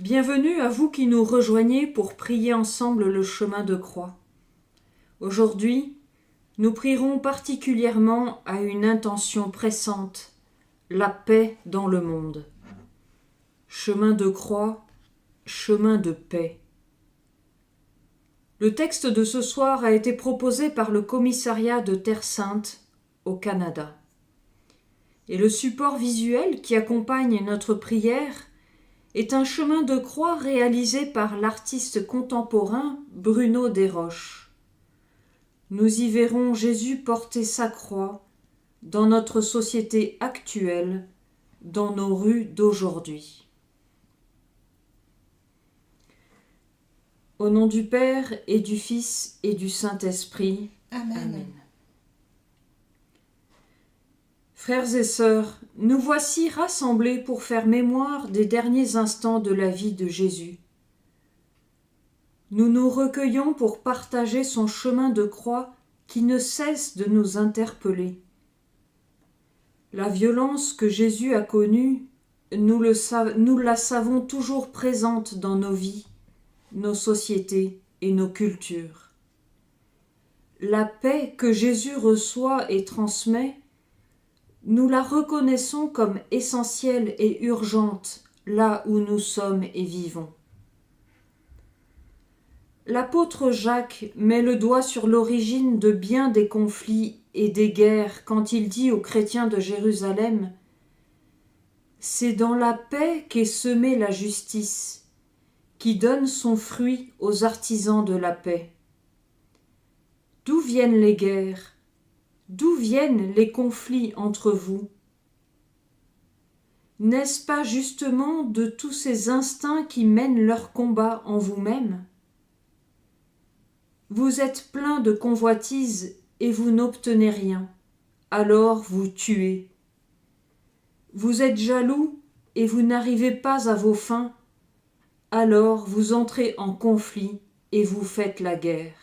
Bienvenue à vous qui nous rejoignez pour prier ensemble le chemin de croix. Aujourd'hui, nous prierons particulièrement à une intention pressante, la paix dans le monde. Chemin de croix, chemin de paix. Le texte de ce soir a été proposé par le commissariat de Terre Sainte au Canada. Et le support visuel qui accompagne notre prière est un chemin de croix réalisé par l'artiste contemporain Bruno Desroches. Nous y verrons Jésus porter sa croix dans notre société actuelle, dans nos rues d'aujourd'hui. Au nom du Père et du Fils et du Saint-Esprit. Amen. Amen. Frères et sœurs, nous voici rassemblés pour faire mémoire des derniers instants de la vie de Jésus. Nous nous recueillons pour partager son chemin de croix qui ne cesse de nous interpeller. La violence que Jésus a connue, nous la savons toujours présente dans nos vies, nos sociétés et nos cultures. La paix que Jésus reçoit et transmet, nous la reconnaissons comme essentielle et urgente là où nous sommes et vivons. L'apôtre Jacques met le doigt sur l'origine de bien des conflits et des guerres quand il dit aux chrétiens de Jérusalem : « C'est dans la paix qu'est semée la justice, qui donne son fruit aux artisans de la paix. » D'où viennent les guerres ? D'où viennent les conflits entre vous ? N'est-ce pas justement de tous ces instincts qui mènent leur combat en vous-même ? Vous êtes plein de convoitises et vous n'obtenez rien, alors vous tuez. Vous êtes jaloux et vous n'arrivez pas à vos fins, alors vous entrez en conflit et vous faites la guerre.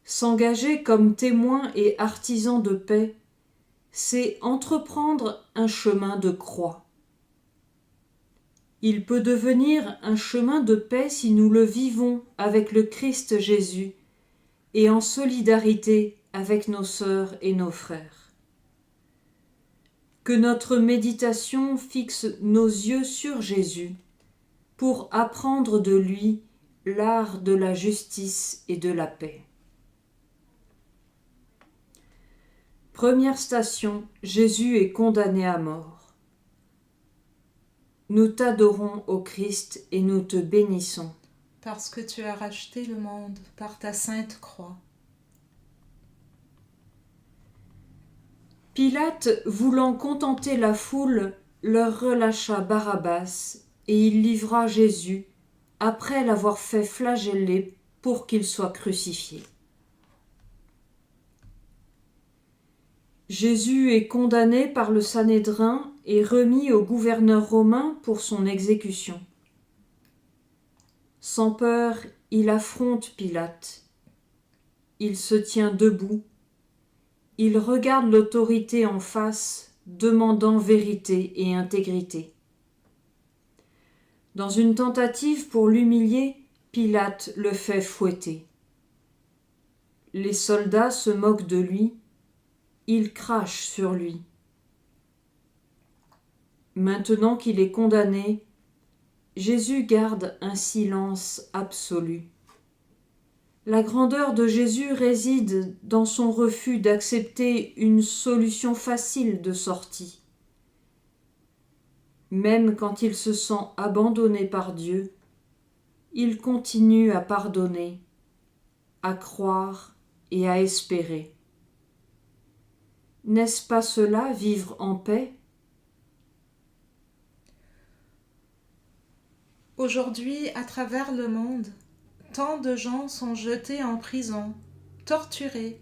S'engager comme témoin et artisan de paix, c'est entreprendre un chemin de croix. Il peut devenir un chemin de paix si nous le vivons avec le Christ Jésus et en solidarité avec nos sœurs et nos frères. Que notre méditation fixe nos yeux sur Jésus pour apprendre de lui l'art de la justice et de la paix. Première station, Jésus est condamné à mort. Nous t'adorons, ô Christ, et nous te bénissons. Parce que tu as racheté le monde par ta sainte croix. Pilate, voulant contenter la foule, leur relâcha Barabbas, et il livra Jésus, après l'avoir fait flageller pour qu'il soit crucifié. Jésus est condamné par le Sanhédrin et remis au gouverneur romain pour son exécution. Sans peur, il affronte Pilate. Il se tient debout. Il regarde l'autorité en face, demandant vérité et intégrité. Dans une tentative pour l'humilier, Pilate le fait fouetter. Les soldats se moquent de lui. Il crache sur lui. Maintenant qu'il est condamné, Jésus garde un silence absolu. La grandeur de Jésus réside dans son refus d'accepter une solution facile de sortie. Même quand il se sent abandonné par Dieu, il continue à pardonner, à croire et à espérer. N'est-ce pas cela, vivre en paix ? Aujourd'hui, à travers le monde, tant de gens sont jetés en prison, torturés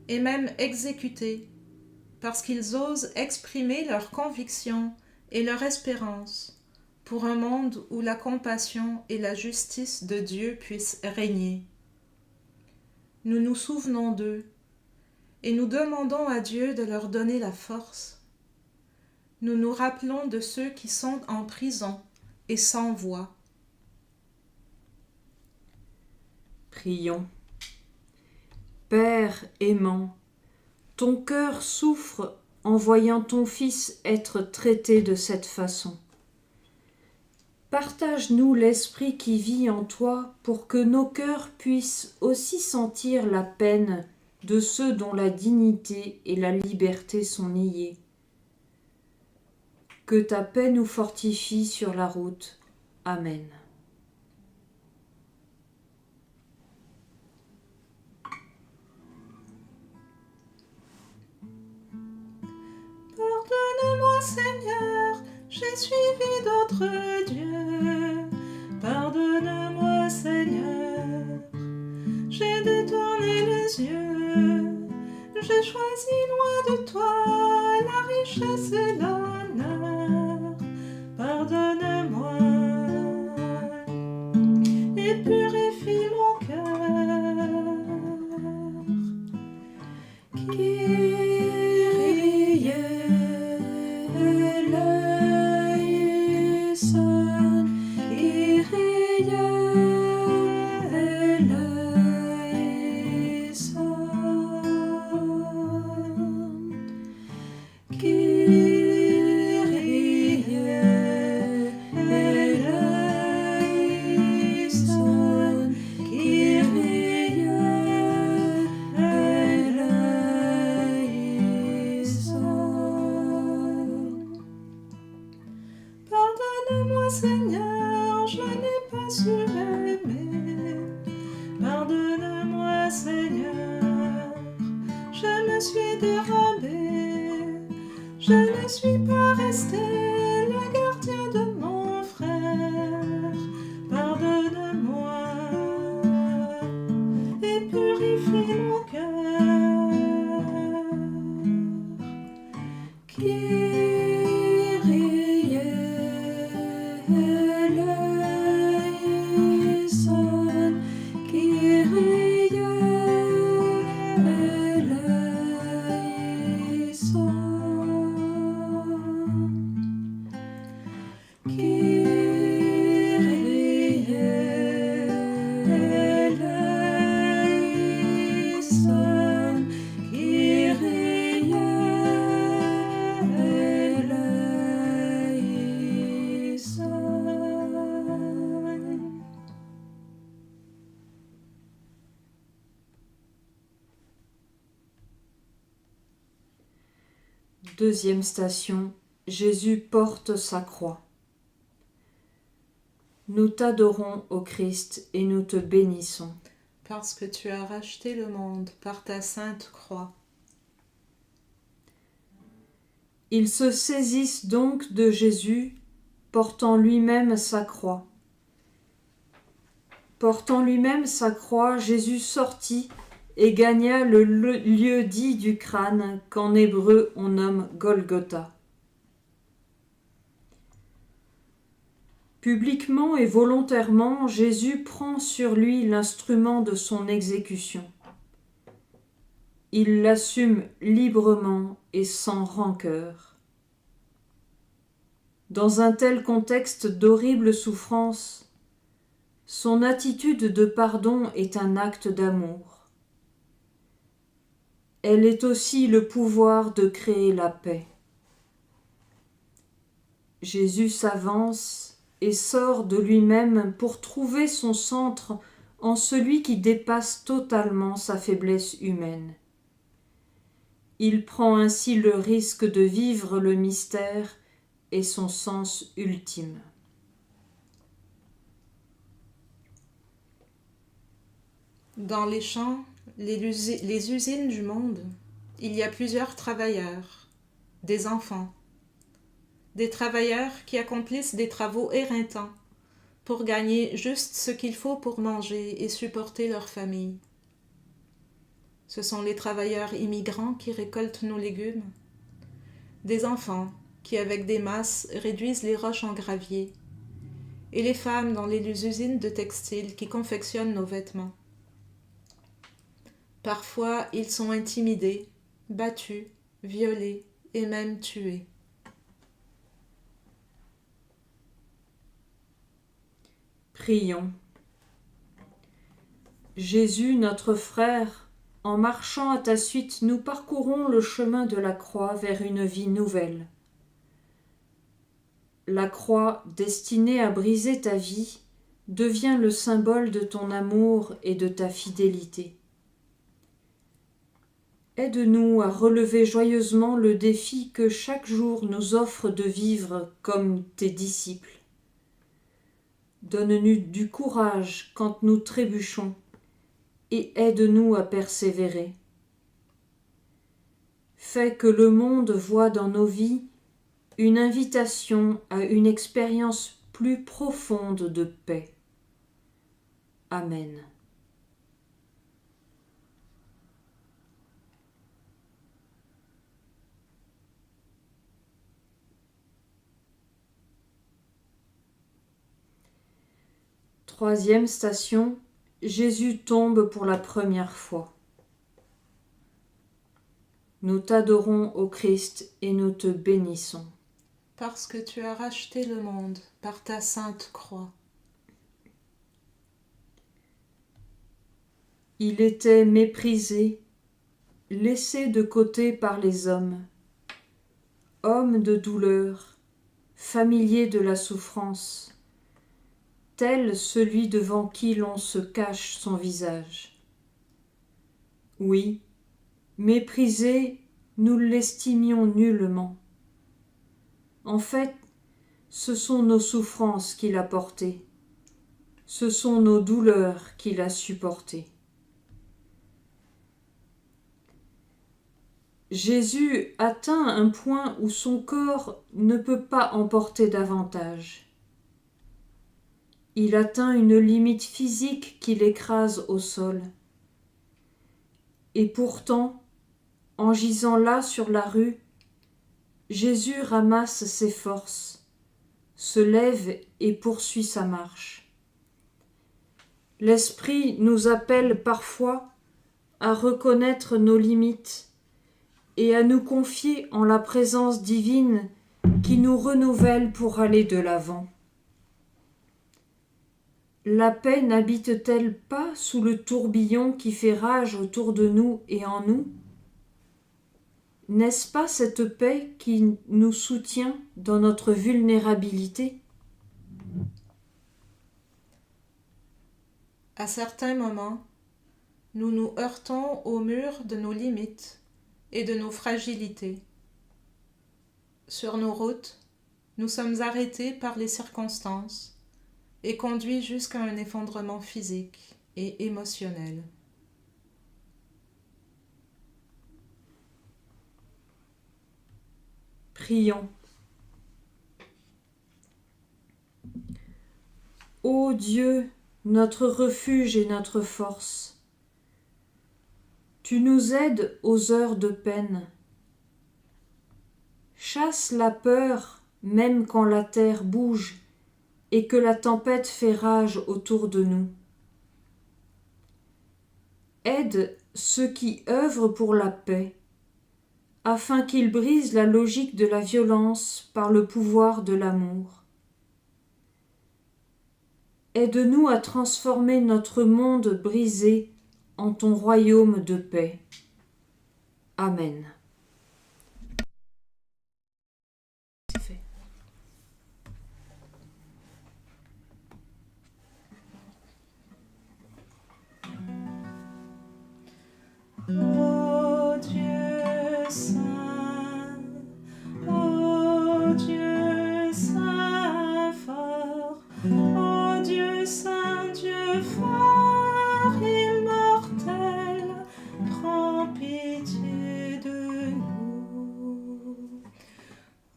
et même exécutés parce qu'ils osent exprimer leurs convictions et leur espérance pour un monde où la compassion et la justice de Dieu puissent régner. Nous nous souvenons d'eux et nous demandons à Dieu de leur donner la force. nous nous rappelons de ceux qui sont en prison et sans voix. Prions. Père aimant, ton cœur souffre en voyant ton Fils être traité de cette façon. Partage-nous l'esprit qui vit en toi pour que nos cœurs puissent aussi sentir la peine de ceux dont la dignité et la liberté sont niées. Que ta paix nous fortifie sur la route. Amen. Pardonne-moi, Seigneur, j'ai suivi d'autres dieux. Pardonne-moi, Seigneur, j'ai détourné les yeux. J'ai choisi loin de toi la richesse et l'honneur. Pardonne-moi et purifie mon cœur. Pardonne-moi, Seigneur, je n'ai pas su aimer. Pardonne-moi, Seigneur, je me suis dérobée. Je ne suis pas resté le gardien de mon frère. Pardonne-moi et purifie mon cœur. Deuxième station, Jésus porte sa croix. Nous t'adorons, ô Christ, et nous te bénissons. Parce que tu as racheté le monde par ta sainte croix. Ils se saisissent donc de Jésus, portant lui-même sa croix. Portant lui-même sa croix, Jésus sortit et gagna le lieu dit du crâne, qu'en hébreu on nomme Golgotha. Publiquement et volontairement, Jésus prend sur lui l'instrument de son exécution. Il l'assume librement et sans rancœur. Dans un tel contexte d'horrible souffrance, son attitude de pardon est un acte d'amour. Elle est aussi le pouvoir de créer la paix. Jésus s'avance et sort de lui-même pour trouver son centre en celui qui dépasse totalement sa faiblesse humaine. Il prend ainsi le risque de vivre le mystère et son sens ultime. Dans les champs, les usines du monde, il y a plusieurs travailleurs, des enfants, des travailleurs qui accomplissent des travaux éreintants pour gagner juste ce qu'il faut pour manger et supporter leur famille. Ce sont les travailleurs immigrants qui récoltent nos légumes, des enfants qui, avec des masses, réduisent les roches en gravier, et les femmes dans les usines de textile qui confectionnent nos vêtements. Parfois, ils sont intimidés, battus, violés et même tués. Prions. Jésus, notre frère, en marchant à ta suite, nous parcourons le chemin de la croix vers une vie nouvelle. La croix, destinée à briser ta vie, devient le symbole de ton amour et de ta fidélité. Aide-nous à relever joyeusement le défi que chaque jour nous offre de vivre comme tes disciples. Donne-nous du courage quand nous trébuchons et aide-nous à persévérer. Fais que le monde voie dans nos vies une invitation à une expérience plus profonde de paix. Amen. Troisième station, Jésus tombe pour la première fois. Nous t'adorons, ô Christ, et nous te bénissons. Parce que tu as racheté le monde par ta sainte croix. Il était méprisé, laissé de côté par les hommes. Homme de douleur, familier de la souffrance, tel celui devant qui l'on se cache son visage. Oui, méprisé, nous l'estimions nullement. En fait, ce sont nos souffrances qu'il a portées, ce sont nos douleurs qu'il a supportées. Jésus atteint un point où son corps ne peut pas en porter davantage. Il atteint une limite physique qui l'écrase au sol. Et pourtant, en gisant là sur la rue, Jésus ramasse ses forces, se lève et poursuit sa marche. L'Esprit nous appelle parfois à reconnaître nos limites et à nous confier en la présence divine qui nous renouvelle pour aller de l'avant. La paix n'habite-t-elle pas sous le tourbillon qui fait rage autour de nous et en nous ? N'est-ce pas cette paix qui nous soutient dans notre vulnérabilité ? À certains moments, nous nous heurtons au mur de nos limites et de nos fragilités. Sur nos routes, nous sommes arrêtés par les circonstances et conduits jusqu'à un effondrement physique et émotionnel. Prions. Ô Dieu, notre refuge et notre force, tu nous aides aux heures de peine. Chasse la peur même quand la terre bouge et que la tempête fait rage autour de nous. Aide ceux qui œuvrent pour la paix, afin qu'ils brisent la logique de la violence par le pouvoir de l'amour. Aide-nous à transformer notre monde brisé en ton royaume de paix. Amen. Ô Dieu saint, ô Dieu saint fort, ô Dieu saint, Dieu fort, immortel, prends pitié de nous.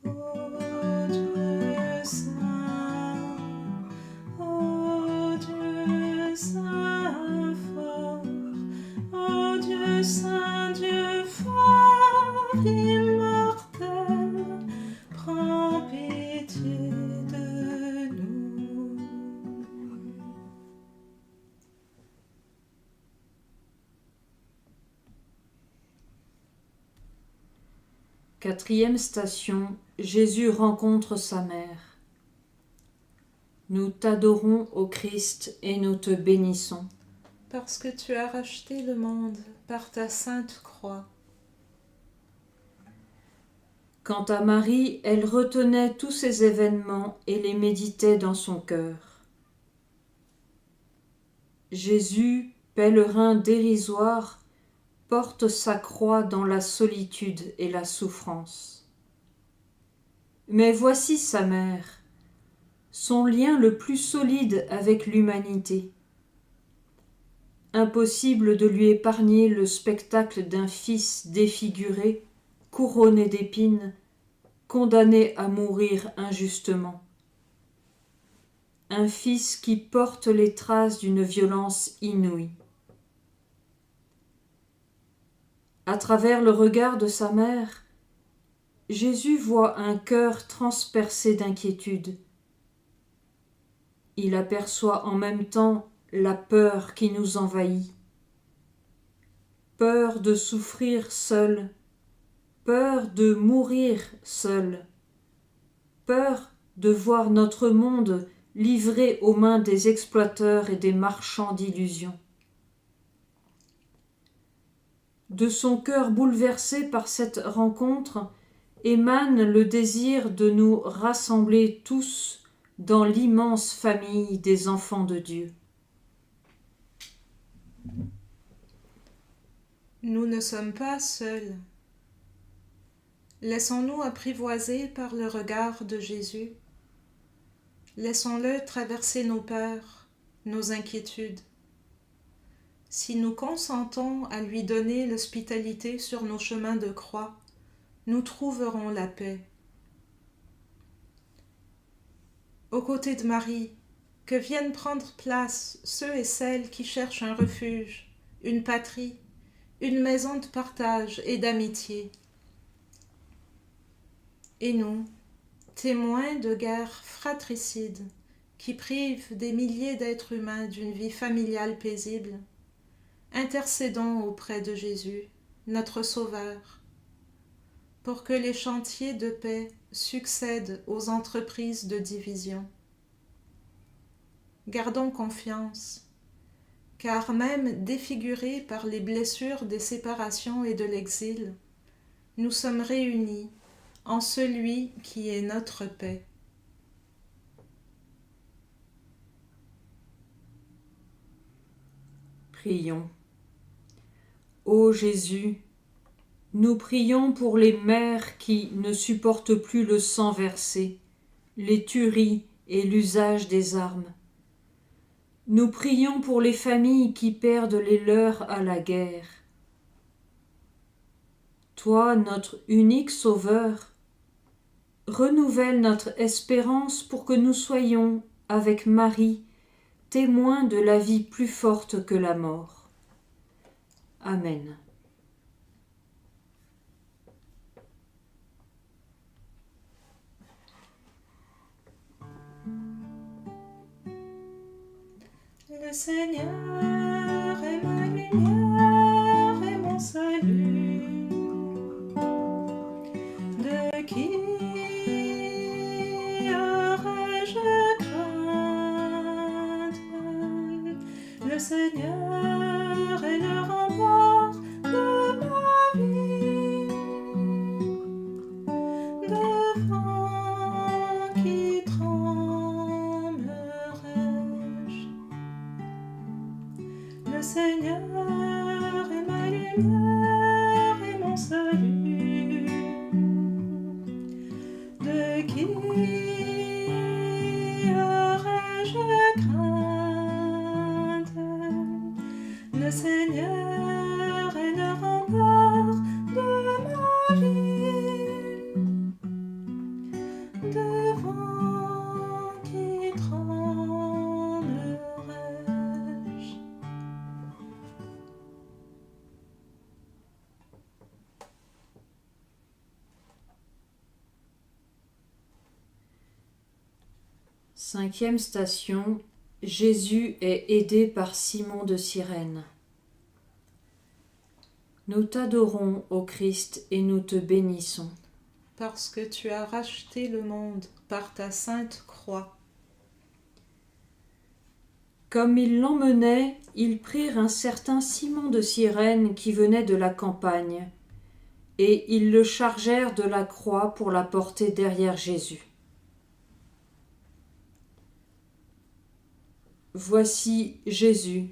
Ô Dieu saint, ô Dieu saint fort, ô Dieu saint, Dieu fort, immortel, prends pitié de nous. Quatrième station, Jésus rencontre sa mère. Nous t'adorons, ô Christ, et nous te bénissons. Parce que tu as racheté le monde par ta sainte croix. Quant à Marie, elle retenait tous ces événements et les méditait dans son cœur. Jésus, pèlerin dérisoire, porte sa croix dans la solitude et la souffrance. Mais voici sa mère, son lien le plus solide avec l'humanité. Impossible de lui épargner le spectacle d'un fils défiguré, couronné d'épines, condamné à mourir injustement. Un fils qui porte les traces d'une violence inouïe. À travers le regard de sa mère, Jésus voit un cœur transpercé d'inquiétude. Il aperçoit en même temps la peur qui nous envahit. Peur de souffrir seul, peur de mourir seul, peur de voir notre monde livré aux mains des exploiteurs et des marchands d'illusions. De son cœur bouleversé par cette rencontre émane le désir de nous rassembler tous dans l'immense famille des enfants de Dieu. Nous ne sommes pas seuls. Laissons-nous apprivoiser par le regard de Jésus. Laissons-le traverser nos peurs, nos inquiétudes. Si nous consentons à lui donner l'hospitalité sur nos chemins de croix, nous trouverons la paix. Aux côtés de Marie, que viennent prendre place ceux et celles qui cherchent un refuge, une patrie, une maison de partage et d'amitié. Et nous, témoins de guerres fratricides qui privent des milliers d'êtres humains d'une vie familiale paisible, intercédons auprès de Jésus, notre Sauveur, pour que les chantiers de paix succèdent aux entreprises de division. Gardons confiance, car même défigurés par les blessures des séparations et de l'exil, nous sommes réunis en celui qui est notre paix. Prions. Ô Jésus, nous prions pour les mères qui ne supportent plus le sang versé, les tueries et l'usage des armes. Nous prions pour les familles qui perdent les leurs à la guerre. Toi, notre unique Sauveur, renouvelle notre espérance pour que nous soyons, avec Marie, témoins de la vie plus forte que la mort. Amen. Le Seigneur est ma lumière et mon salut. De qui aurais-je crainte? Le Seigneur est le rempart de ma vie. Devant qui tremblerais-je? Le Seigneur est ma lumière et mon salut. De qui aurais-je crainte? Le Seigneur est le rempart de ma vie. Devant qui tremblerais-je? Cinquième station, Jésus est aidé par Simon de Cyrène. Nous t'adorons, ô Christ, et nous te bénissons. Parce que tu as racheté le monde par ta sainte croix. Comme ils l'emmenaient, ils prirent un certain Simon de Cyrène qui venait de la campagne, et ils le chargèrent de la croix pour la porter derrière Jésus. Voici Jésus,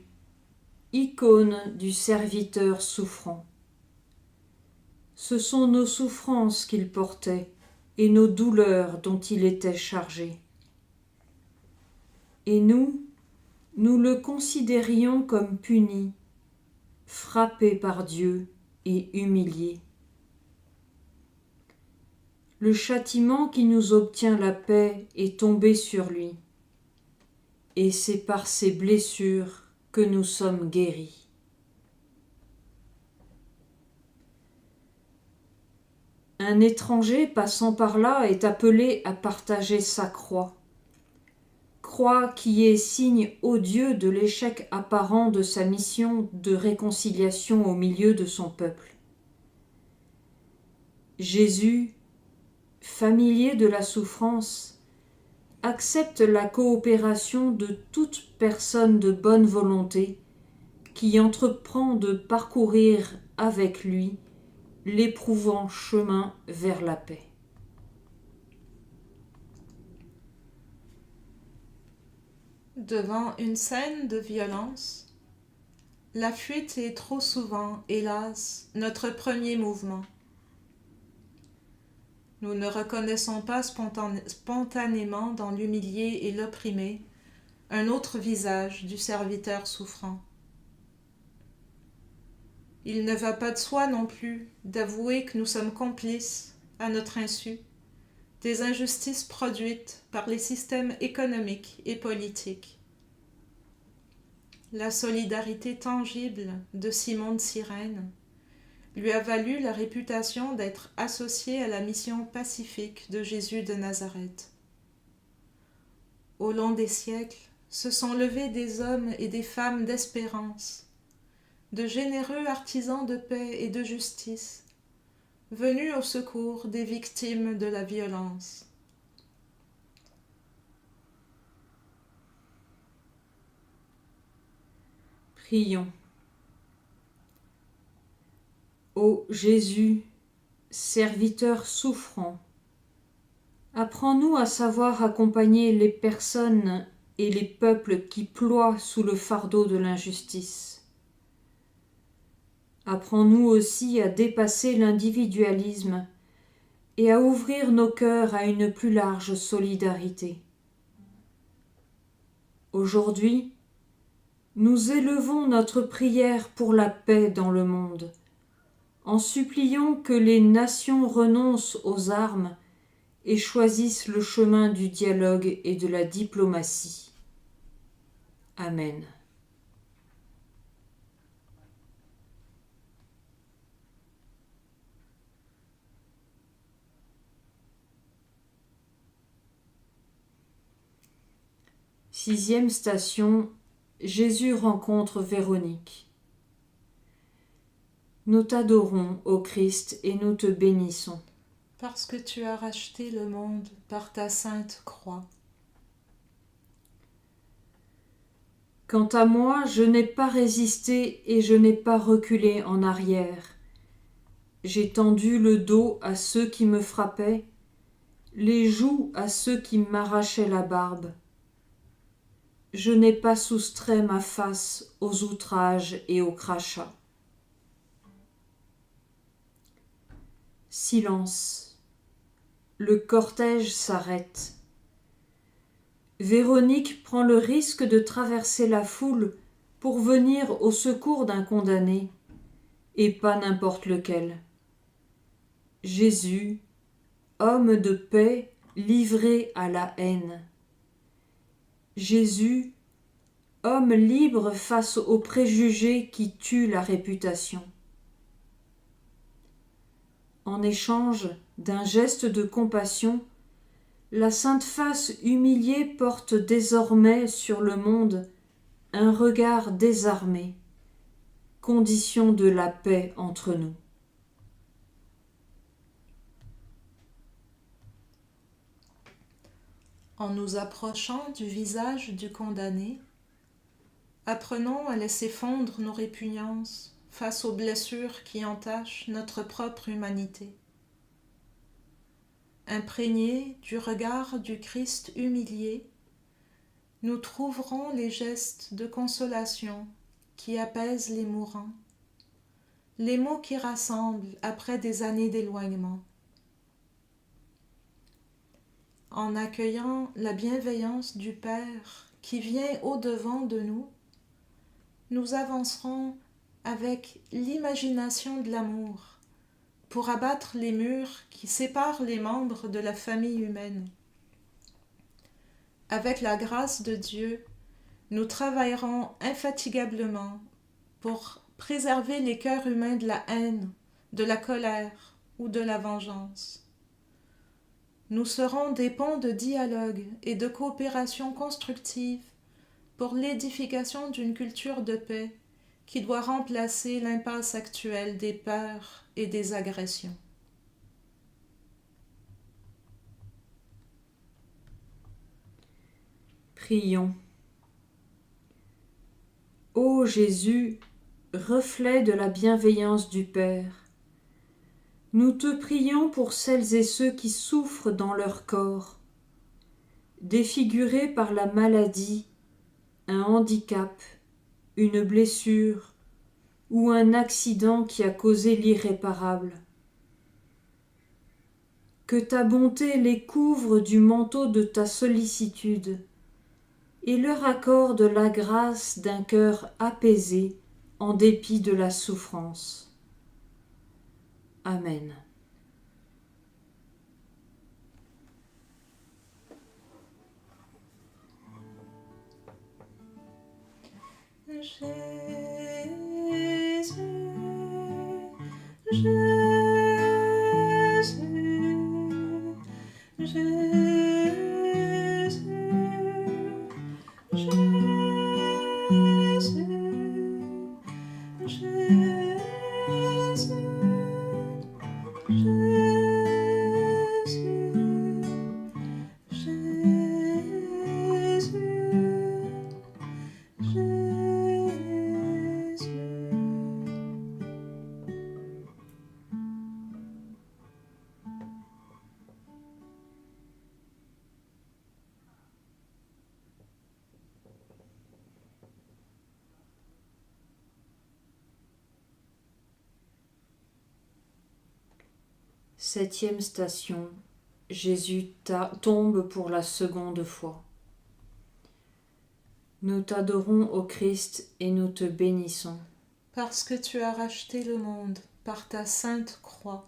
icône du serviteur souffrant. Ce sont nos souffrances qu'il portait et nos douleurs dont il était chargé. Et nous le considérions comme puni, frappé par Dieu et humilié. Le châtiment qui nous obtient la paix est tombé sur lui, et c'est par ses blessures que nous sommes guéris. Un étranger passant par là est appelé à partager sa croix. Croix qui est signe odieux de l'échec apparent de sa mission de réconciliation au milieu de son peuple. Jésus, familier de la souffrance, accepte la coopération de toute personne de bonne volonté qui entreprend de parcourir avec lui l'éprouvant chemin vers la paix. Devant une scène de violence, la fuite est trop souvent, hélas, notre premier mouvement. Nous ne reconnaissons pas spontanément dans l'humilié et l'opprimé un autre visage du serviteur souffrant. Il ne va pas de soi non plus d'avouer que nous sommes complices, à notre insu, des injustices produites par les systèmes économiques et politiques. La solidarité tangible de Simon de Cyrène lui a valu la réputation d'être associé à la mission pacifique de Jésus de Nazareth. Au long des siècles, se sont levés des hommes et des femmes d'espérance, de généreux artisans de paix et de justice, venus au secours des victimes de la violence. Prions. Ô Jésus, serviteur souffrant, apprends-nous à savoir accompagner les personnes et les peuples qui ploient sous le fardeau de l'injustice. Apprends-nous aussi à dépasser l'individualisme et à ouvrir nos cœurs à une plus large solidarité. Aujourd'hui, nous élevons notre prière pour la paix dans le monde, en suppliant que les nations renoncent aux armes et choisissent le chemin du dialogue et de la diplomatie. Amen. Sixième station, Jésus rencontre Véronique. Nous t'adorons, ô Christ, et nous te bénissons. Parce que tu as racheté le monde par ta sainte croix. Quant à moi, je n'ai pas résisté et je n'ai pas reculé en arrière. J'ai tendu le dos à ceux qui me frappaient, les joues à ceux qui m'arrachaient la barbe. Je n'ai pas soustrait ma face aux outrages et aux crachats. Silence. Le cortège s'arrête. Véronique prend le risque de traverser la foule pour venir au secours d'un condamné, et pas n'importe lequel. Jésus, homme de paix livré à la haine. Jésus, homme libre face aux préjugés qui tuent la réputation. En échange d'un geste de compassion, la Sainte Face humiliée porte désormais sur le monde un regard désarmé, condition de la paix entre nous. En nous approchant du visage du condamné, Apprenons à laisser fondre nos répugnances face aux blessures qui entachent notre propre humanité. Imprégnés du regard du Christ humilié, nous trouverons les gestes de consolation qui apaisent les mourants, les mots qui rassemblent après des années d'éloignement. En accueillant la bienveillance du Père qui vient au-devant de nous, nous avancerons avec l'imagination de l'amour pour abattre les murs qui séparent les membres de la famille humaine. Avec la grâce de Dieu, nous travaillerons infatigablement pour préserver les cœurs humains de la haine, de la colère ou de la vengeance. Nous serons des ponts de dialogue et de coopération constructive pour l'édification d'une culture de paix qui doit remplacer l'impasse actuelle des peurs et des agressions. Prions. Ô Jésus, reflet de la bienveillance du Père, nous te prions pour celles et ceux qui souffrent dans leur corps, défigurés par la maladie, un handicap, une blessure ou un accident qui a causé l'irréparable. Que ta bonté les couvre du manteau de ta sollicitude et leur accorde la grâce d'un cœur apaisé en dépit de la souffrance. Amen. Jésus, Jésus, Jésus, Septième station. Jésus tombe pour la seconde fois. Nous t'adorons, ô Christ, et nous te bénissons. Parce que tu as racheté le monde par ta sainte croix.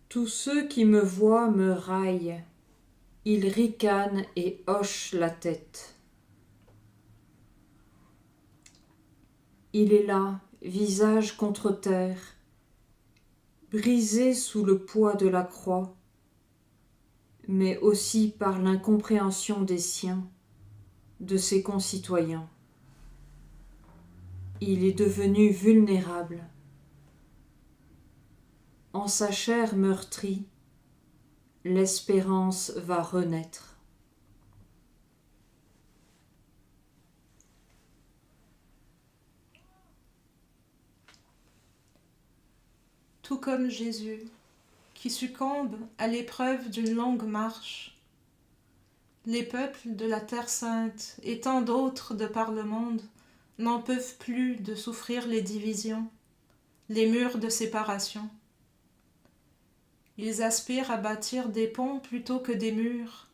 Tous ceux qui me voient me raillent. Ils ricanent et hochent la tête. Il est là, visage contre terre, brisé sous le poids de la croix, mais aussi par l'incompréhension des siens, de ses concitoyens. Il est devenu vulnérable. En sa chair meurtrie, l'espérance va renaître. Tout comme Jésus, qui succombe à l'épreuve d'une longue marche, les peuples de la Terre Sainte et tant d'autres de par le monde n'en peuvent plus de souffrir les divisions, les murs de séparation. Ils aspirent à bâtir des ponts plutôt que des murs.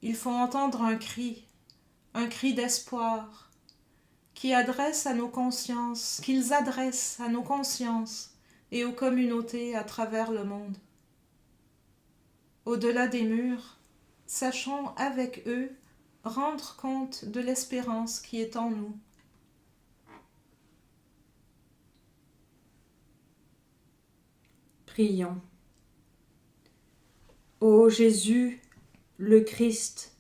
Ils font entendre un cri d'espoir, qu'ils adressent à nos consciences et aux communautés à travers le monde. Au-delà des murs, sachons avec eux rendre compte de l'espérance qui est en nous. Prions. Ô Jésus, le Christ,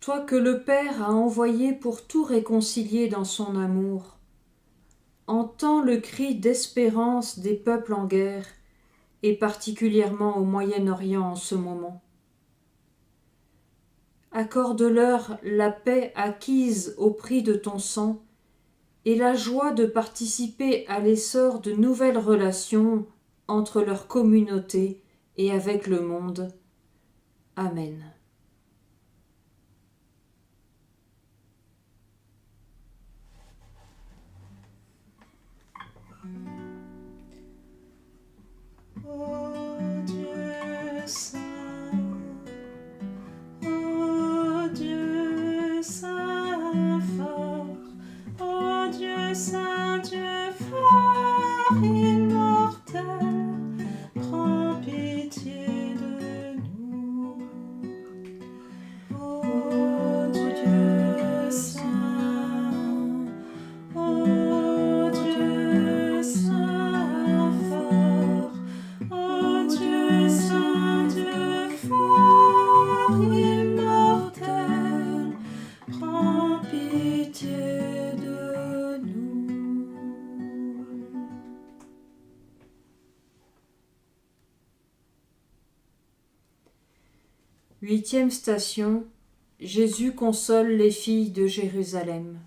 toi que le Père a envoyé pour tout réconcilier dans son amour, entends le cri d'espérance des peuples en guerre, et particulièrement au Moyen-Orient en ce moment. Accorde-leur la paix acquise au prix de ton sang et la joie de participer à l'essor de nouvelles relations entre leur communauté et avec le monde. Amen. Ô Dieu saint, ô Dieu saint fort, ô Dieu saint, Dieu fort, immortel, prends pitié de nous. Ô Dieu saint, ô Dieu saint fort, ô Dieu saint, Dieu fort, immortel, prends pitié de nous. 8e station. Jésus console les filles de Jérusalem.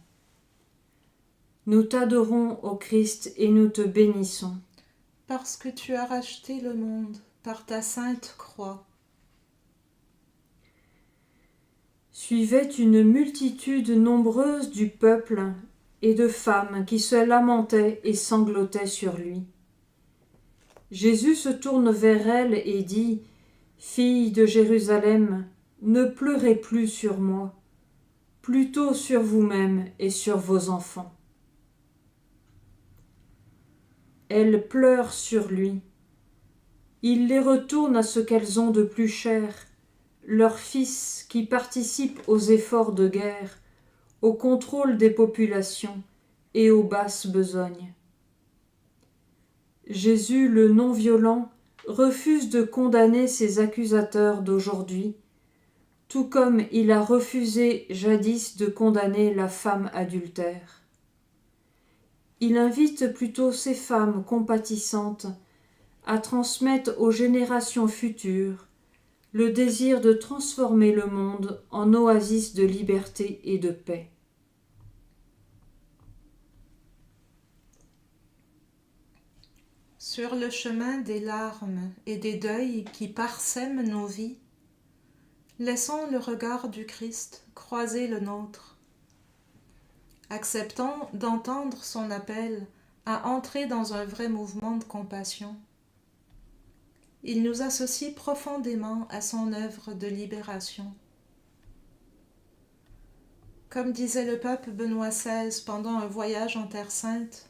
Nous t'adorons, ô Christ, et nous te bénissons. Parce que tu as racheté le monde par ta sainte croix. Suivait une multitude nombreuse du peuple et de femmes qui se lamentaient et sanglotaient sur lui. Jésus se tourne vers elles et dit : Filles de Jérusalem, ne pleurez plus sur moi, plutôt sur vous-mêmes et sur vos enfants. Elles pleurent sur lui. Il les retourne à ce qu'elles ont de plus cher, leurs fils qui participent aux efforts de guerre, au contrôle des populations et aux basses besognes. Jésus, le non-violent, refuse de condamner ses accusateurs d'aujourd'hui, tout comme il a refusé jadis de condamner la femme adultère. Il invite plutôt ces femmes compatissantes à transmettre aux générations futures le désir de transformer le monde en oasis de liberté et de paix. Sur le chemin des larmes et des deuils qui parsèment nos vies, laissons le regard du Christ croiser le nôtre. Acceptons d'entendre son appel à entrer dans un vrai mouvement de compassion. Il nous associe profondément à son œuvre de libération. Comme disait le pape Benoît XVI pendant un voyage en Terre Sainte,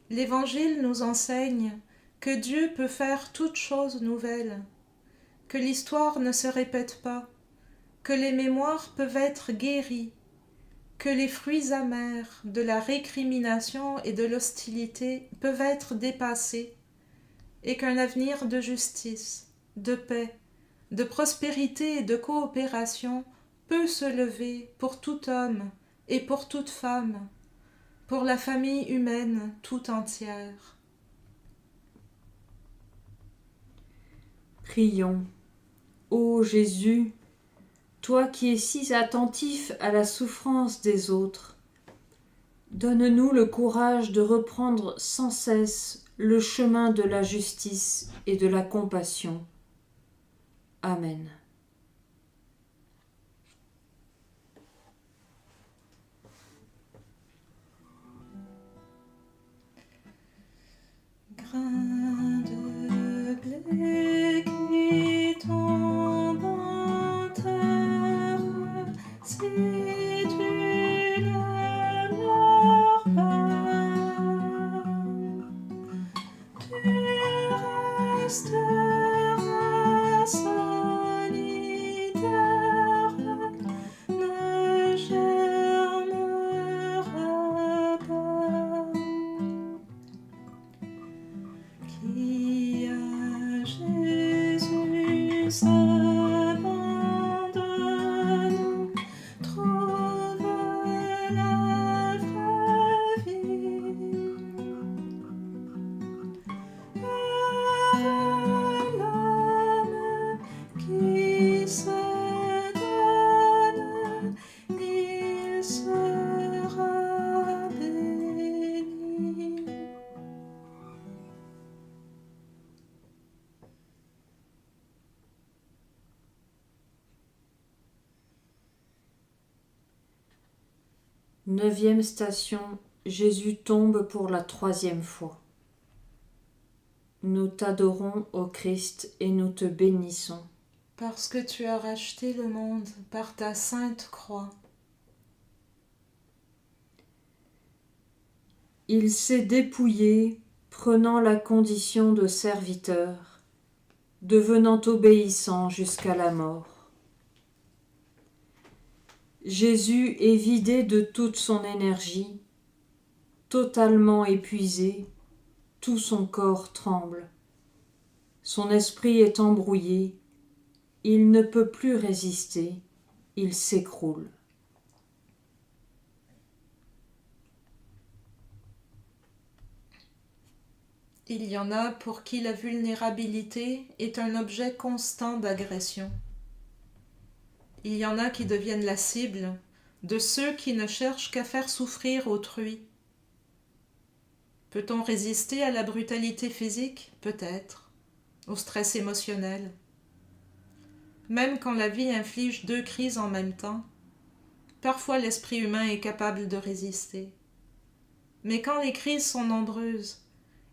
l'Évangile nous enseigne que Dieu peut faire toutes choses nouvelles, que l'histoire ne se répète pas, que les mémoires peuvent être guéries, que les fruits amers de la récrimination et de l'hostilité peuvent être dépassés, et qu'un avenir de justice, de paix, de prospérité et de coopération peut se lever pour tout homme et pour toute femme, pour la famille humaine tout entière. Prions. Ô Jésus, toi qui es si attentif à la souffrance des autres, donne-nous le courage de reprendre sans cesse le chemin de la justice et de la compassion. Amen. Grain de blé qui tombe en terre, si tu ne meurs pas, tu resteras solitaire Neuvième station, Jésus tombe pour la 3e fois. Nous t'adorons, ô Christ, et nous te bénissons. Parce que tu as racheté le monde par ta sainte croix. Il s'est dépouillé, prenant la condition de serviteur, devenant obéissant jusqu'à la mort. Jésus est vidé de toute son énergie, totalement épuisé, tout son corps tremble. Son esprit est embrouillé, il ne peut plus résister, il s'écroule. Il y en a pour qui la vulnérabilité est un objet constant d'agression. Il y en a qui deviennent la cible de ceux qui ne cherchent qu'à faire souffrir autrui. Peut-on résister à la brutalité physique? Peut-être. Au stress émotionnel. Même quand la vie inflige 2 crises en même temps, parfois l'esprit humain est capable de résister. Mais quand les crises sont nombreuses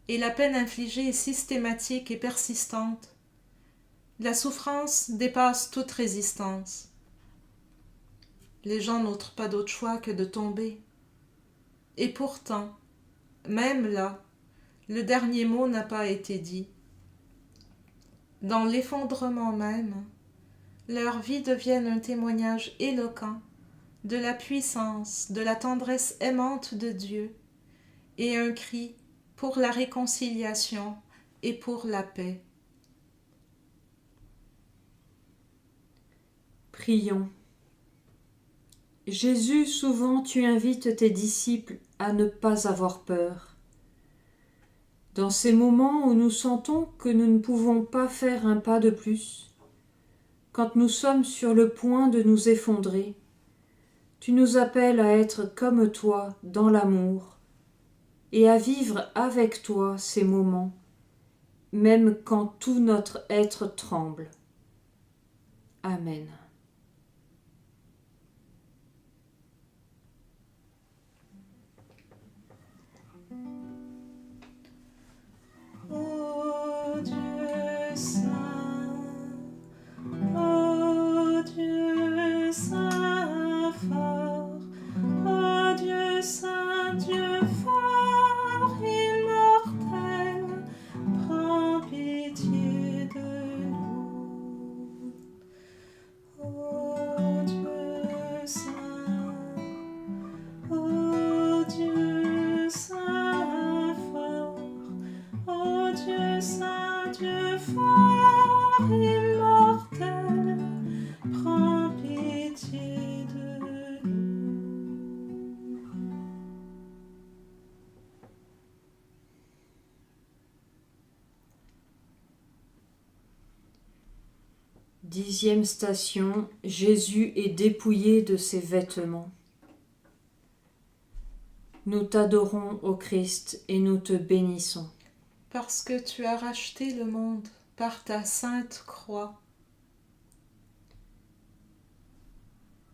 et la peine infligée est systématique et persistante, la souffrance dépasse toute résistance. Les gens n'ont pas d'autre choix que de tomber. Et pourtant, même là, le dernier mot n'a pas été dit. Dans l'effondrement même, leur vie devient un témoignage éloquent de la puissance, de la tendresse aimante de Dieu et un cri pour la réconciliation et pour la paix. Prions. Jésus, souvent tu invites tes disciples à ne pas avoir peur. Dans ces moments où nous sentons que nous ne pouvons pas faire un pas de plus, quand nous sommes sur le point de nous effondrer, tu nous appelles à être comme toi dans l'amour et à vivre avec toi ces moments, même quand tout notre être tremble. Amen. Ô Dieu saint, ô Dieu saint fort, ô Dieu saint, Dieu fort, immortel, prends pitié de nous. Ô Dieu saint, ô Dieu saint fort, ô Dieu saint, Dieu fort, immortel, prends pitié de nous. Dixième station, Jésus est dépouillé de ses vêtements. Nous t'adorons, ô Christ, et nous te bénissons. Parce que tu as racheté le monde par ta sainte croix.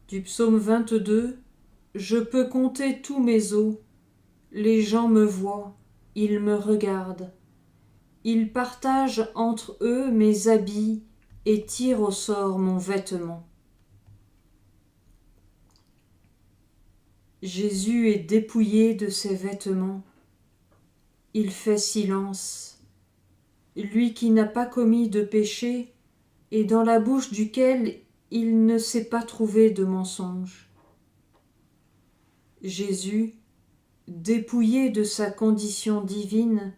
Du psaume 22, je peux compter tous mes os, les gens me voient, ils me regardent. Ils partagent entre eux mes habits et tirent au sort mon vêtement. Jésus est dépouillé de ses vêtements. Il fait silence. Lui qui n'a pas commis de péché et dans la bouche duquel il ne s'est pas trouvé de mensonge. Jésus, dépouillé de sa condition divine,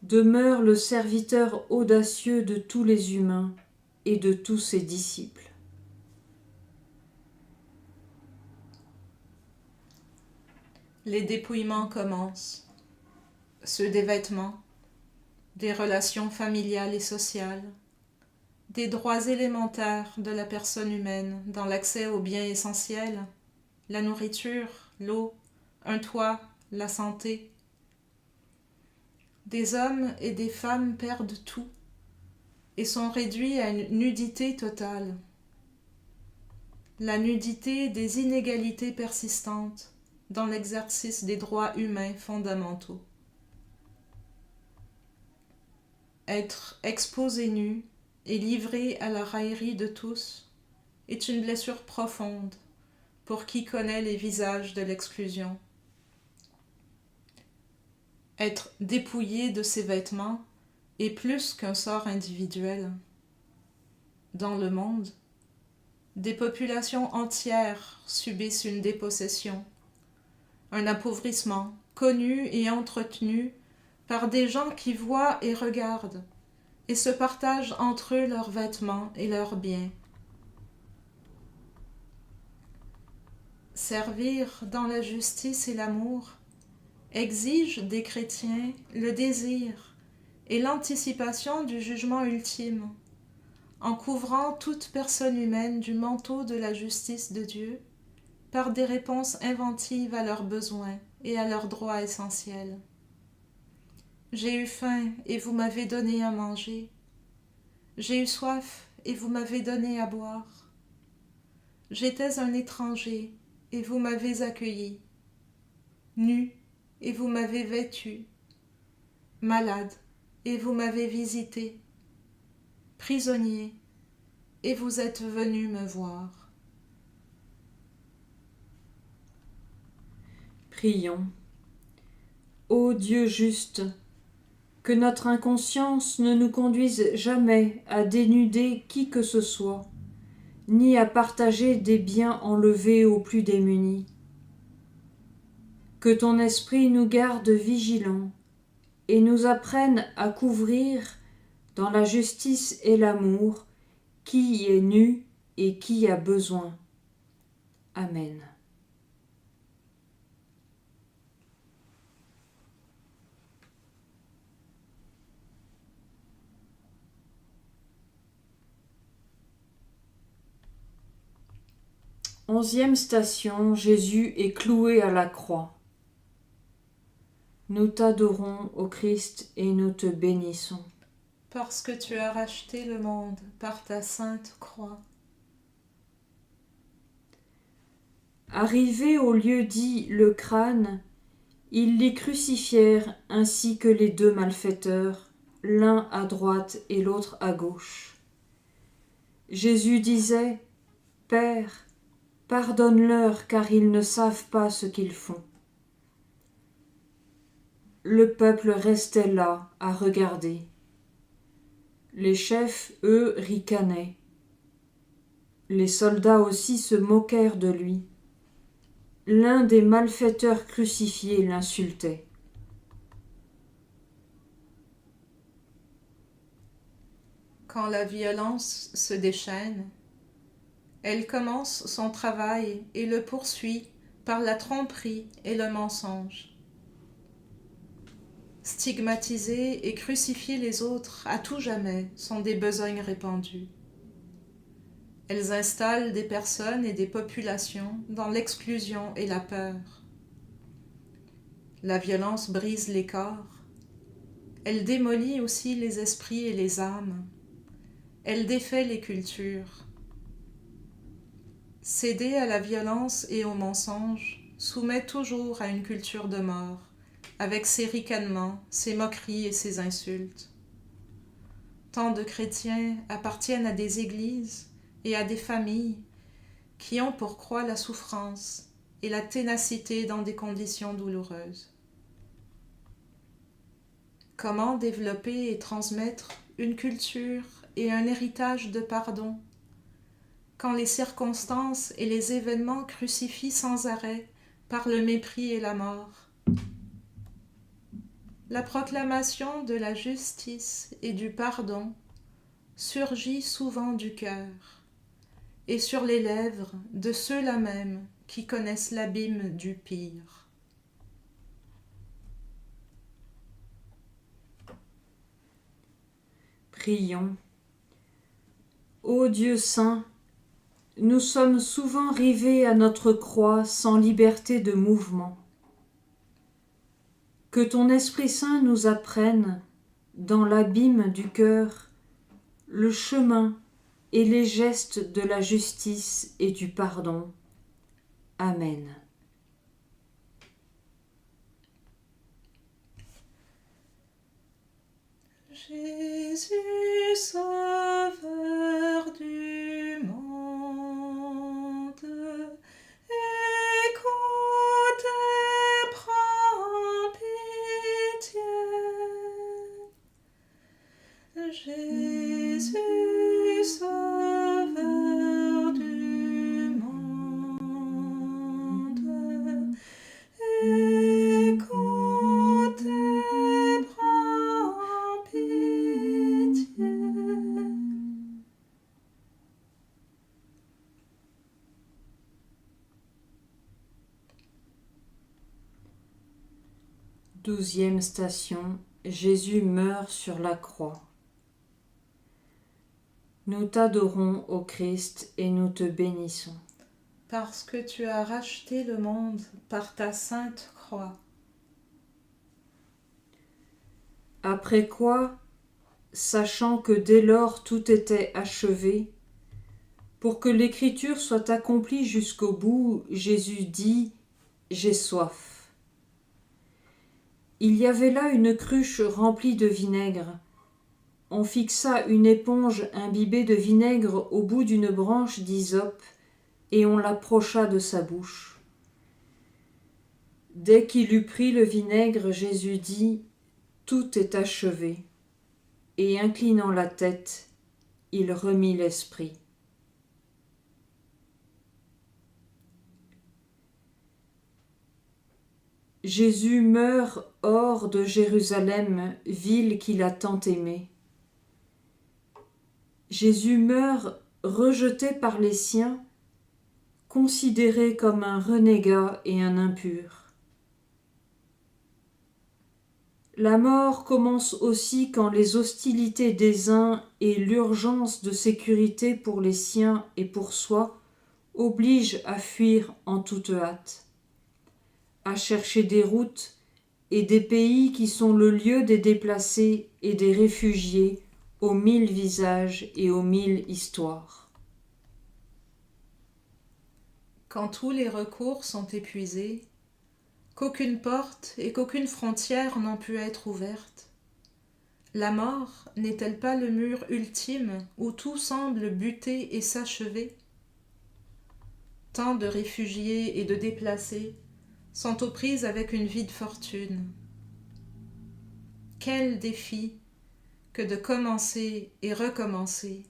demeure le serviteur audacieux de tous les humains et de tous ses disciples. Les dépouillements commencent, ceux des vêtements, des relations familiales et sociales, des droits élémentaires de la personne humaine dans l'accès aux biens essentiels, la nourriture, l'eau, un toit, la santé. Des hommes et des femmes perdent tout et sont réduits à une nudité totale. la nudité des inégalités persistantes dans l'exercice des droits humains fondamentaux. Être exposé nu et livré à la raillerie de tous est une blessure profonde pour qui connaît les visages de l'exclusion. Être dépouillé de ses vêtements est plus qu'un sort individuel. Dans le monde, des populations entières subissent une dépossession, un appauvrissement connu et entretenu par des gens qui voient et regardent et se partagent entre eux leurs vêtements et leurs biens. Servir dans la justice et l'amour exige des chrétiens le désir et l'anticipation du jugement ultime, en couvrant toute personne humaine du manteau de la justice de Dieu par des réponses inventives à leurs besoins et à leurs droits essentiels. J'ai eu faim et vous m'avez donné à manger. J'ai eu soif et vous m'avez donné à boire. J'étais un étranger et vous m'avez accueilli. Nu et vous m'avez vêtu. Malade et vous m'avez visité. Prisonnier et vous êtes venu me voir. Prions. Ô Dieu juste, que notre inconscience ne nous conduise jamais à dénuder qui que ce soit, ni à partager des biens enlevés aux plus démunis. Que ton esprit nous garde vigilants et nous apprenne à couvrir, dans la justice et l'amour, qui est nu et qui a besoin. Amen. Onzième station, Jésus est cloué à la croix. Nous t'adorons, ô Christ, et nous te bénissons. Parce que tu as racheté le monde par ta sainte croix. Arrivés au lieu dit le crâne, ils les crucifièrent ainsi que les deux malfaiteurs, l'un à droite et l'autre à gauche. Jésus disait : Père, pardonne-leur car ils ne savent pas ce qu'ils font. Le peuple restait là à regarder. Les chefs, eux, ricanaient. Les soldats aussi se moquèrent de lui. L'un des malfaiteurs crucifiés l'insultait. Quand la violence se déchaîne, elle commence son travail et le poursuit par la tromperie et le mensonge. Stigmatiser et crucifier les autres à tout jamais sont des besognes répandues. Elles installent des personnes et des populations dans l'exclusion et la peur. La violence brise les corps. Elle démolit aussi les esprits et les âmes. Elle défait les cultures. Céder à la violence et au mensonge soumet toujours à une culture de mort, avec ses ricanements, ses moqueries et ses insultes. Tant de chrétiens appartiennent à des églises et à des familles qui ont pour croix la souffrance et la ténacité dans des conditions douloureuses. Comment développer et transmettre une culture et un héritage de pardon quand les circonstances et les événements crucifient sans arrêt par le mépris et la mort? La proclamation de la justice et du pardon surgit souvent du cœur et sur les lèvres de ceux-là même qui connaissent l'abîme du pire. Prions. Ô Dieu saint, nous sommes souvent rivés à notre croix sans liberté de mouvement. Que ton Esprit Saint nous apprenne, dans l'abîme du cœur, le chemin et les gestes de la justice et du pardon. Amen. Jésus, sauveur du monde, écoute et prends pitié. Jésus, sauveur du monde, écoute et prends pitié. 12e station. Jésus meurt sur la croix. Nous t'adorons, ô Christ, et nous te bénissons. Parce que tu as racheté le monde par ta sainte croix. Après quoi, sachant que dès lors tout était achevé, pour que l'écriture soit accomplie jusqu'au bout, Jésus dit « J'ai soif ». Il y avait là une cruche remplie de vinaigre. On fixa une éponge imbibée de vinaigre au bout d'une branche d'hysope et on l'approcha de sa bouche. Dès qu'il eut pris le vinaigre, Jésus dit « Tout est achevé ». Et inclinant la tête, il remit l'esprit. Jésus meurt hors de Jérusalem, ville qu'il a tant aimée. Jésus meurt rejeté par les siens, considéré comme un renégat et un impur. La mort commence aussi quand les hostilités des uns et l'urgence de sécurité pour les siens et pour soi obligent à fuir en toute hâte, à chercher des routes et des pays qui sont le lieu des déplacés et des réfugiés aux 1000 visages et aux 1000 histoires. Quand tous les recours sont épuisés, qu'aucune porte et qu'aucune frontière n'ont pu être ouvertes, la mort n'est-elle pas le mur ultime où tout semble buter et s'achever? Tant de réfugiés et de déplacés sont aux prises avec une vie de fortune. Quel défi que de commencer et recommencer,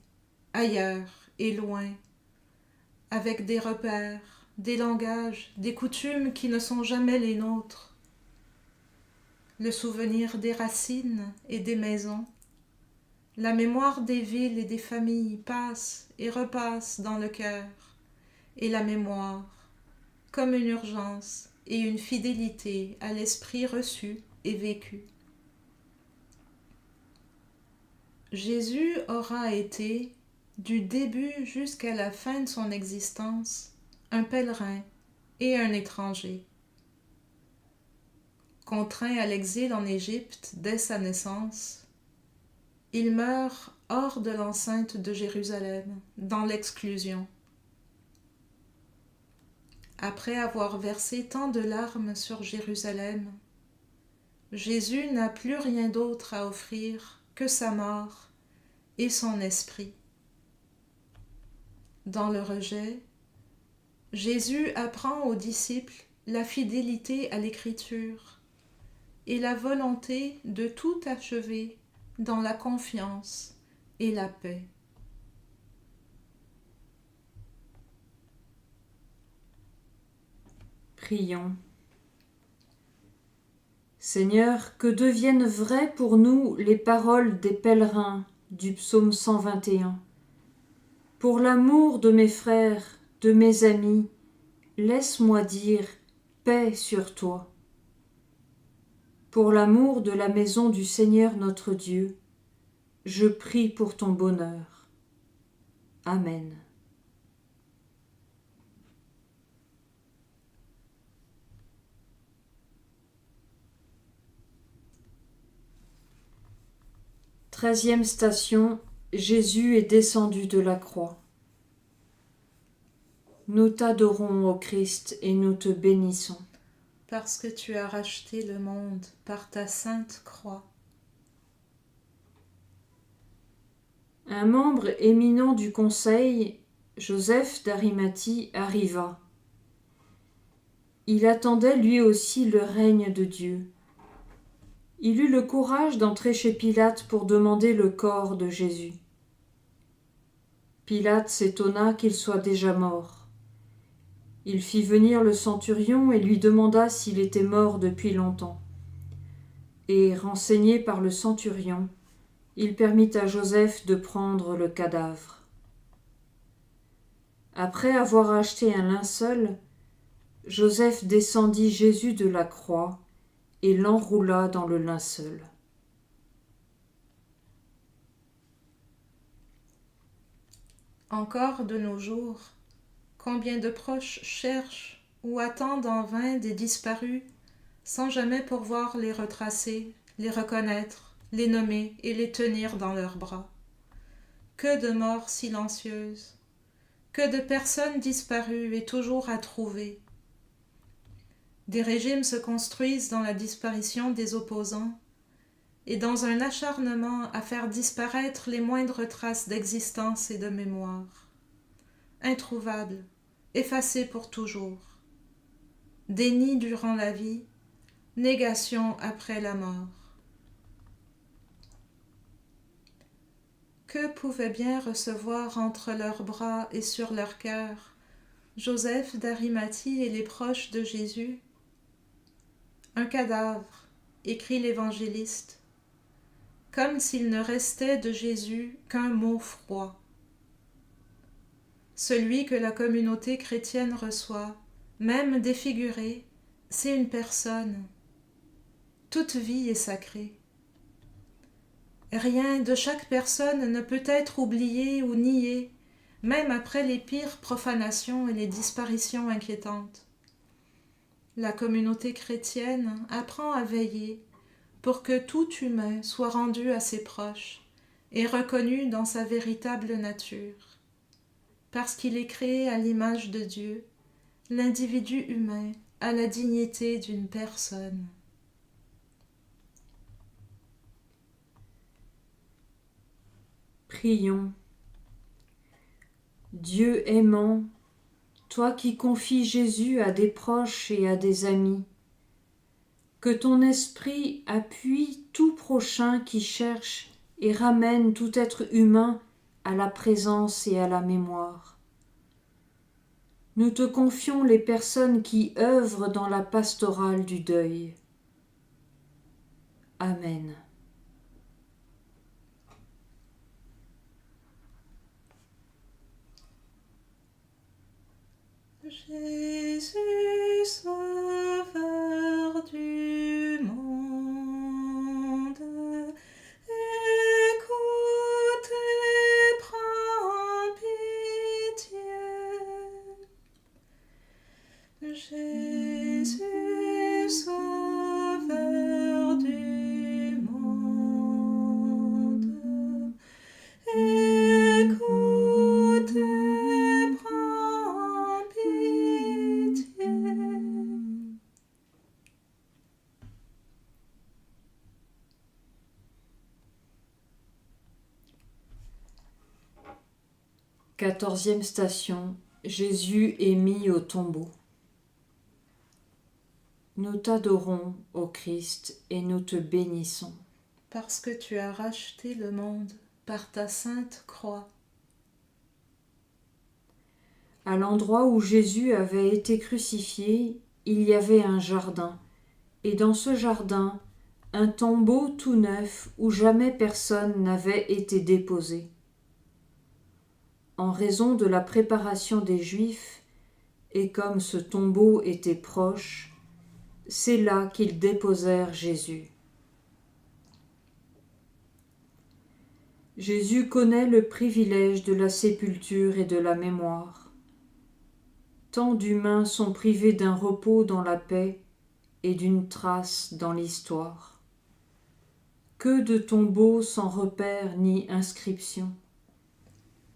ailleurs et loin, avec des repères, des langages, des coutumes qui ne sont jamais les nôtres. Le souvenir des racines et des maisons, la mémoire des villes et des familles passe et repasse dans le cœur, et la mémoire, comme une urgence et une fidélité à l'esprit reçu et vécu. Jésus aura été, du début jusqu'à la fin de son existence, un pèlerin et un étranger. Contraint à l'exil en Égypte dès sa naissance, il meurt hors de l'enceinte de Jérusalem, dans l'exclusion. Après avoir versé tant de larmes sur Jérusalem, Jésus n'a plus rien d'autre à offrir que sa mort et son esprit. Dans le rejet, Jésus apprend aux disciples la fidélité à l'Écriture et la volonté de tout achever dans la confiance et la paix. Prions. Seigneur, que deviennent vraies pour nous les paroles des pèlerins du psaume 121. Pour l'amour de mes frères, de mes amis, laisse-moi dire paix sur toi. Pour l'amour de la maison du Seigneur notre Dieu, je prie pour ton bonheur. Amen. Treizième station, Jésus est descendu de la croix. Nous t'adorons, ô Christ, et nous te bénissons. Parce que tu as racheté le monde par ta sainte croix. Un membre éminent du conseil, Joseph d'Arimathie, arriva. Il attendait lui aussi le règne de Dieu. Il eut le courage d'entrer chez Pilate pour demander le corps de Jésus. Pilate s'étonna qu'il soit déjà mort. Il fit venir le centurion et lui demanda s'il était mort depuis longtemps. Et, renseigné par le centurion, il permit à Joseph de prendre le cadavre. Après avoir acheté un linceul, Joseph descendit Jésus de la croix et l'enroula dans le linceul. Encore de nos jours, combien de proches cherchent ou attendent en vain des disparus, sans jamais pouvoir les retracer, les reconnaître, les nommer et les tenir dans leurs bras. Que de morts silencieuses, que de personnes disparues et toujours à trouver. Des régimes se construisent dans la disparition des opposants et dans un acharnement à faire disparaître les moindres traces d'existence et de mémoire. Introuvables, effacés pour toujours. Déni durant la vie, négation après la mort. Que pouvaient bien recevoir entre leurs bras et sur leur cœur Joseph d'Arimathie et les proches de Jésus? Un cadavre, écrit l'évangéliste, comme s'il ne restait de Jésus qu'un mot froid. Celui que la communauté chrétienne reçoit, même défiguré, c'est une personne. Toute vie est sacrée. Rien de chaque personne ne peut être oublié ou nié, même après les pires profanations et les disparitions inquiétantes. La communauté chrétienne apprend à veiller pour que tout humain soit rendu à ses proches et reconnu dans sa véritable nature. Parce qu'il est créé à l'image de Dieu, l'individu humain a la dignité d'une personne. Prions. Dieu aimant, toi qui confies Jésus à des proches et à des amis, que ton esprit appuie tout prochain qui cherche et ramène tout être humain à la présence et à la mémoire. Nous te confions les personnes qui œuvrent dans la pastorale du deuil. Amen. Jésus, sauveur du monde, écoute et prends pitié. Jésus, sauveur du monde, écoute et prends pitié. Quatorzième station. Jésus est mis au tombeau. Nous t'adorons, ô Christ, et nous te bénissons. Parce que tu as racheté le monde par ta sainte croix. À l'endroit où Jésus avait été crucifié, il y avait un jardin, et dans ce jardin, un tombeau tout neuf où jamais personne n'avait été déposé. En raison de la préparation des Juifs, et comme ce tombeau était proche, c'est là qu'ils déposèrent Jésus. Jésus connaît le privilège de la sépulture et de la mémoire. Tant d'humains sont privés d'un repos dans la paix et d'une trace dans l'histoire. Que de tombeaux sans repère ni inscription.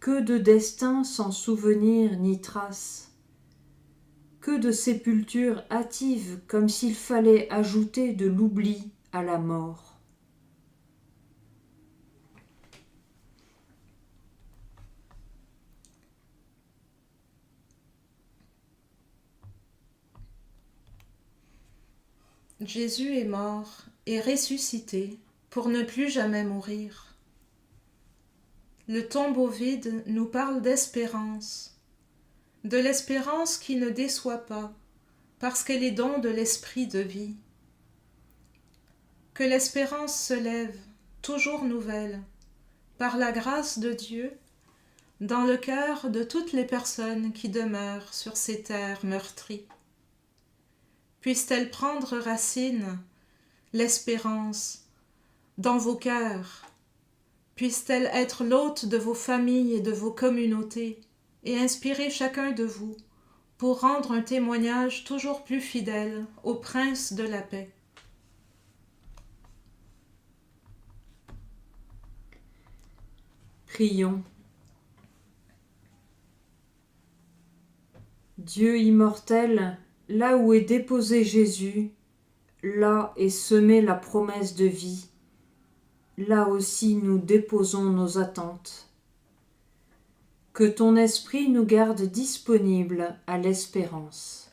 Que de destins sans souvenir ni trace, que de sépultures hâtives comme s'il fallait ajouter de l'oubli à la mort. Jésus est mort et ressuscité pour ne plus jamais mourir. Le tombeau vide nous parle d'espérance, de l'espérance qui ne déçoit pas, parce qu'elle est don de l'esprit de vie. Que l'espérance se lève, toujours nouvelle, par la grâce de Dieu, dans le cœur de toutes les personnes qui demeurent sur ces terres meurtries. Puisse-t-elle prendre racine, l'espérance, dans vos cœurs. Puisse-t-elle être l'hôte de vos familles et de vos communautés et inspirer chacun de vous pour rendre un témoignage toujours plus fidèle au Prince de la paix. Prions. Dieu immortel, là où est déposé Jésus, là est semée la promesse de vie. Là aussi nous déposons nos attentes. Que ton esprit nous garde disponibles à l'espérance.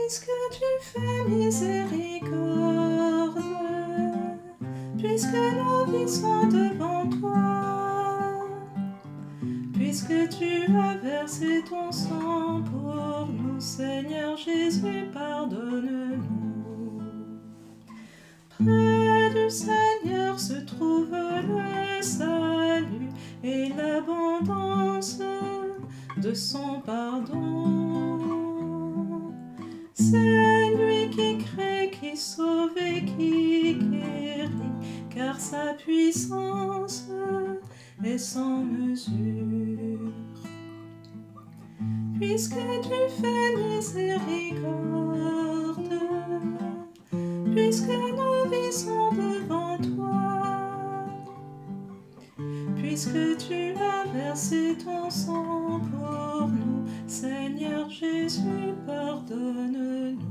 Puisque tu fais miséricorde, puisque nos vies sont devant toi, puisque tu as versé ton sang pour nous, Seigneur Jésus, pardonne-nous. Près du Seigneur se trouve le salut et l'abondance de son pardon. C'est lui qui crée, qui sauve et qui guérit, car sa puissance est sans mesure. Puisque tu fais miséricorde, puisque nos vies sont devant toi, puisque tu as versé ton sang pour nous, Seigneur Jésus, pardonne-nous.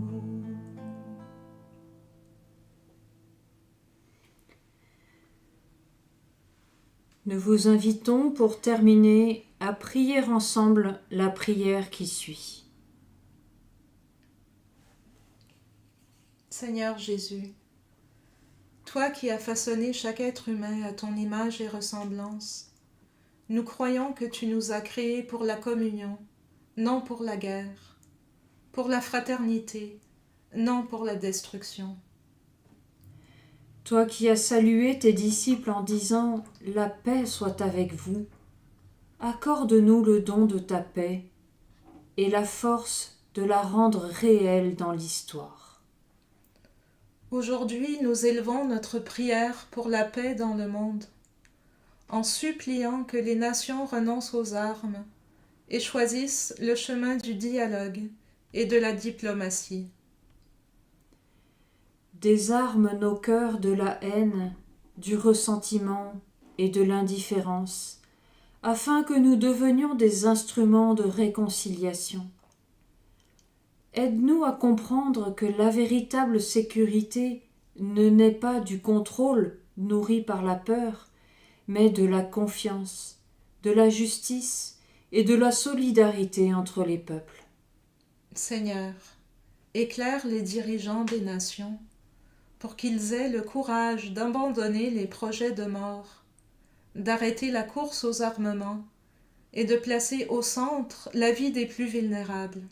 Nous vous invitons pour terminer à prier ensemble la prière qui suit. Seigneur Jésus, toi qui as façonné chaque être humain à ton image et ressemblance, nous croyons que tu nous as créés pour la communion, non pour la guerre, pour la fraternité, non pour la destruction. Toi qui as salué tes disciples en disant « La paix soit avec vous », accorde-nous le don de ta paix et la force de la rendre réelle dans l'histoire. Aujourd'hui, nous élevons notre prière pour la paix dans le monde, en suppliant que les nations renoncent aux armes et choisissent le chemin du dialogue et de la diplomatie. Désarme nos cœurs de la haine, du ressentiment et de l'indifférence, afin que nous devenions des instruments de réconciliation. Aide-nous à comprendre que la véritable sécurité ne naît pas du contrôle nourri par la peur, mais de la confiance, de la justice et de la solidarité entre les peuples. Seigneur, éclaire les dirigeants des nations pour qu'ils aient le courage d'abandonner les projets de mort, d'arrêter la course aux armements et de placer au centre la vie des plus vulnérables.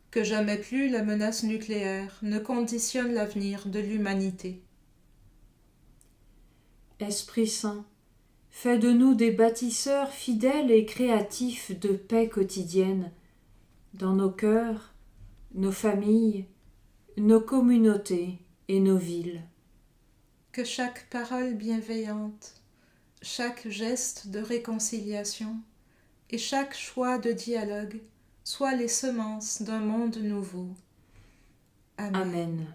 Que jamais plus la menace nucléaire ne conditionne l'avenir de l'humanité. Esprit Saint, fais de nous des bâtisseurs fidèles et créatifs de paix quotidienne dans nos cœurs, nos familles, nos communautés et nos villes. Que chaque parole bienveillante chaque geste de réconciliation et chaque choix de dialogue soient les semences d'un monde nouveau. Amen. Amen.